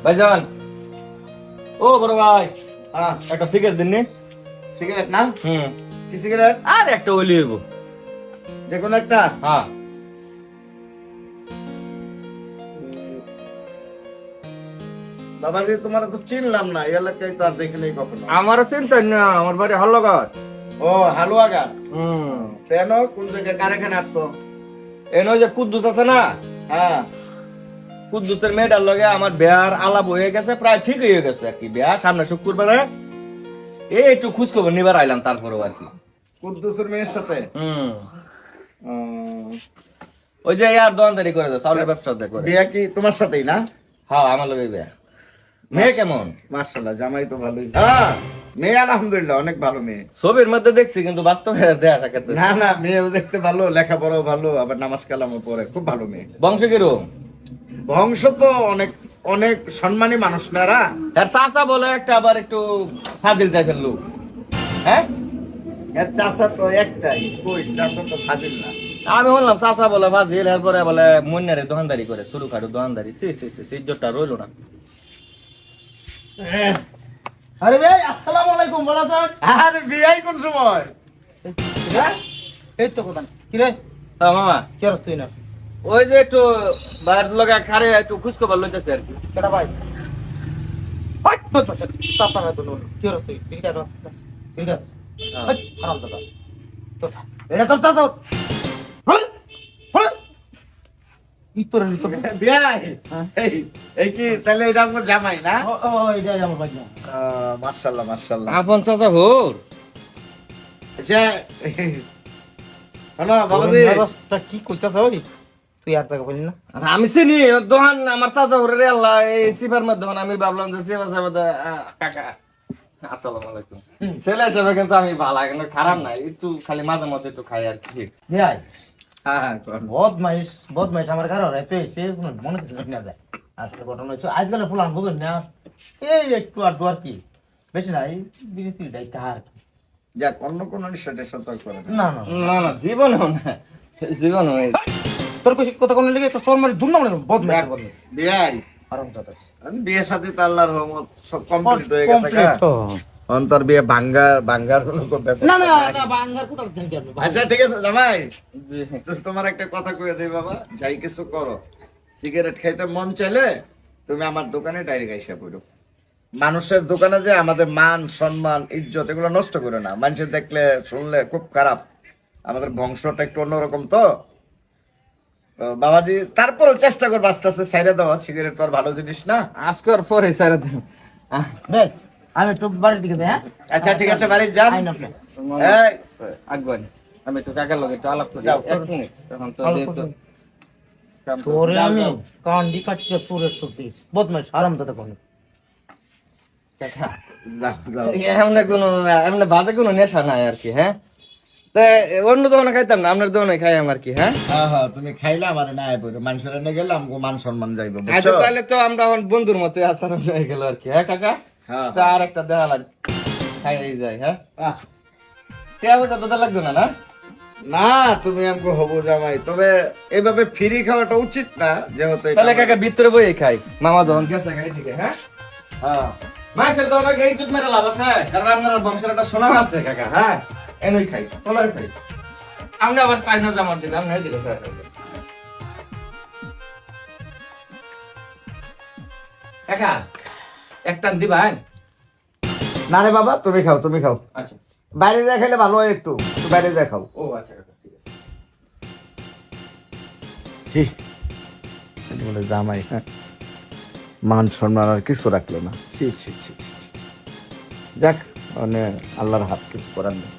ভাইজান, ও বড় ভাই, একটা সিগারেট দিন নি। সিগারেট না? হুম, কি সিগারেট? আর একটা ওলি হইব। যে কোনো একটা? হ্যাঁ। বাবাজি তোমার তো চিনলাম না, এই এলাকায় তো আর দেখি নাই কখনো। আমারও চিন্তা না, আমার বাড়ি হাল্লগড়। ও হালুয়াঘাট। হুম, কেন, কোন জায়গায় কারখানা আসছো? এন ওই যে কুদ্দুস আছে না, হ্যাঁ। কুদ্দুসের মেয়েটার লগে আমার বিয়ার আলাপ হয়ে গেছে, প্রায় ঠিক হয়ে গেছে আর কি। বিয়া সামনে শুক্রবারে, এই একটু খোঁজ খবর নিবার আইলাম তারপরেও আর কি। কুদ্দুসের মেয়ের সাথে? হুম, উম, ওই যে ইয়ার দোকানদারি করে দেয়, চাউলের ব্যবসা করে। বিয়া কি তোমার সাথেই না? হ্যাঁ, আমার লগে বিয়া। মেয়ে কেমন? মাশাআল্লাহ, জামাই তো ভালোই। হ্যাঁ, মেয়ে আলহামদুলিল্লাহ অনেক ভালো মেয়ে। ছবির মধ্যে দেখছি, কিন্তু বাস্তবে দেখা সাক্ষাৎ না না, মেয়েও দেখতে ভালো, লেখাপড়াও ভালো, আবার নামাজ কালামও পড়ে, খুব ভালো মেয়ে। বংশ কিরম? বংশ তো অনেক অনেক সম্মানী মানুষ মেয়েরা। আর চাচা বলে একটা, আবার একটু ফাদিল টাইপের লোক। হ্যাঁ, এর চাষা তো একটাই, কই চাষা তো ফাজিল না। আমি বললাম চাচা বলে ফাজিল, এরপরে বলে মন্যারে দোকানদারি করে, ছোট খাটো দোকানদারি। সি সি সি সি, ইজ্জতটা রইলো না। আরে ভাই, আসসালামু আলাইকুম। বলা যাক, আরে বিয়াই কোন সময়? হ্যাঁ? এই তো কথা কি রে, হ্যাঁ মামা, কি আর তুই না? ওই যে একটু বাইরের লগে খারে একটু খোঁজ খবর লইতেছে আর কি। কেডা ভাই? হাট তো তাপা না তো নো। কি আর তুই ঠিক আছে? ঠিক আছে। হাট হারাম দাদা। তো এটা তোর চাচা। হল হল ইতরে ইতরে। বিয়াই এই কি তাহলে এটা আমার জামাই না? ও ও এটা আমার ভাই না। মাশাআল্লাহ মাশাআল্লাহ। আপন চাচা হোর। আচ্ছা হলো বাবাজি, টা কি কইতাছ ওই? তুই আর জায়গা বলি না। আর আমি চিনি ওর দোকান, আমার চাচা হোর রে। আল্লাহ, এই সিফার মধ্যে আমি ভাবলাম যে সিফা সাহেব কাকা। আসসালামু আলাইকুম। ছেলে হিসেবে কিন্তু আমি ভালো, কিন্তু খারাপ নাই, একটু খালি মাঝে মধ্যে একটু খাই আর কি। ভাই, হ্যাঁ হ্যাঁ কোন। বদমাইশ বদমাইশ আমার কারো রাইতে এসে কোনো মনে কিছু না যায়। আজকে ঘটনা হচ্ছে, আজকাল ফুলান বুঝুন না, এই একটু আর দু আর কি, বেশি নাই, বিরিস্তি ডাই কার কি। যাক, অন্য কোন সেটা সতর্ক করে না। না না না না, জীবনেও না, জীবনেও না। তোর কইছি কথা কোন লেগে তো তোর মারি দুর্নাম মানে বদমাইশ যাক, বলে বিয়াই আরাম দাদা বিয়ে সাথে তো আল্লাহর রহমত সব কমপ্লিট হয়ে গেছে। কমপ্লিট তো। অন্তর বিয়ে ভাঙ্গার কোনো ব্যাপার না না নাই। না, বাঙ্গার কোথাও জানতে আমি আচ্ছা ঠিক আছে জামাই, জি। তো তোমার একটা কথা কইয়া দেই বাবা, যাই কিছু করো, সিগারেট খাইতে মন চাইলে তুমি আমার দোকানে ডাইরেক্ট আইসা পড়ো। মানুষের দোকানে যে আমাদের মান সম্মান ইজ্জত এগুলো নষ্ট করে না, মানুষের দেখলে শুনলে খুব খারাপ। আমাদের বংশটা একটু অন্যরকম তো। তো বাবাজি তারপরও চেষ্টা করবো আস্তে আস্তে সাইডে দেওয়া, সিগারেট তো আর ভালো জিনিস না। আজকের পরে স্যার দেন। বেশ, আমি একটু বাড়ির দিকে যাই। হ্যাঁ আচ্ছা ঠিক আছে, বাড়ি যান। আইন আপনি এই, আগবান, আমি তো কাকার লগে একটু আলাপ করি। যাও। 1 মিনিট, এখন তো আলাপ যেহেতু করুন। কাম তো- তোরে যাও, আমি যাও। কান্ডি কাটতে সুরের সুরতি বদমাইশ আরাম দাদা কোন কাকা, যাও, যাও। এমনি কোনো এমনি বাজে কোনো নেশা নাই আর কি। হ্যাঁ, তা অন্য দোকানে খাইতাম না, আপনার দোকানে খাই আমার কি। হ্যাঁ, হ্যাঁ হ্যাঁ, তুমি খাইলে আমার না বইরো, মানুষের এনে গেলাম মান সম্মান যাইব, আচ্ছা বুঝছো? তাহলে তো আমরা এখন বন্ধুর মতো আচরণ হয়ে গেল আর কি। হ্যাঁ কাকা, হ্যাঁ তা আর একটা দেখা লাগে, খাই যাই। হ্যাঁ, আহ, টিয়া পয়সা তো লাগবে না না? না তুমি আমাকে হবো জামাই, তবে এইভাবে ফ্রি খাওয়াটা উচিত না, যেহেতু এটা তাহলে আমার- কাকা ভিতরে বই খাই, মামা যখন গেছে খাই থেকে। হ্যাঁ, হ্যাঁ মাছের তো অনেক এই জুত মেরে লাভ আছে, কারণ আপনার বংশের একটা সোনা আছে কাকা। হ্যাঁ, এনেই খাই, তোলার খাই। আপনি আবার চাইনা জামার দিলে আপনি দিলে স্যার। কাকা, একটা দিবেন? না রে বাবা, তুমি খাও তুমি খাও, আচ্ছা। বাইরে যা খেলে ভালো হয়, একটু একটু বাইরে যা খাও। ও আচ্ছা কাকা, ঠিক আছে। বলে জামাই, হ্যাঁ, মান সম্মান আর কিছু রাখলো না। ছি ছি ছি ছি ছি। যাক, মানে আল্লাহর হাত, কিছু করার নেই।